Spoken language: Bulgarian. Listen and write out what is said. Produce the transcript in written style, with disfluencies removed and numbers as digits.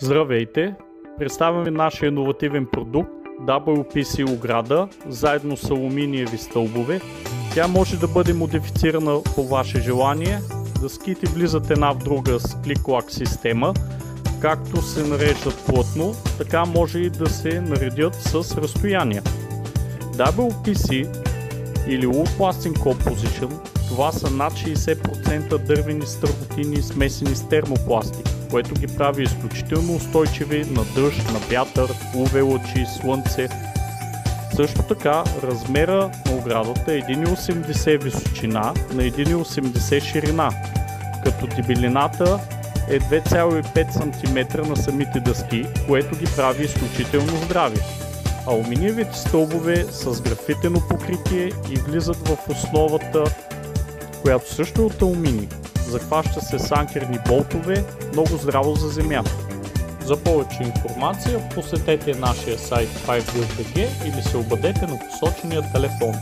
Здравейте! Представяме нашия иновативен продукт WPC ограда, заедно с алуминиеви стълбове. Тя може да бъде модифицирана по ваше желание. Дъските влизат една в друга с клик-лак система. Както се нареждат плътно, така може и да се наредят с разстояние. WPC или Wood Plastic Composition, това са над 60% дървени стърботини, смесени с термопластик, което ги прави изключително устойчиви на дъжд, на вятър, UV лъчи, слънце. Също така размера на оградата е 1,80 височина на 1,80 ширина, като дебелината е 2,5 см на самите дъски, което ги прави изключително здрави. Алуминиевите стълбове с графитено покритие и влизат в основата, която също е от алуминий. Захваща се с анкерни болтове, много здраво за земя. За повече информация посетете нашия сайт 5build.bg или се обадете на посочения телефон.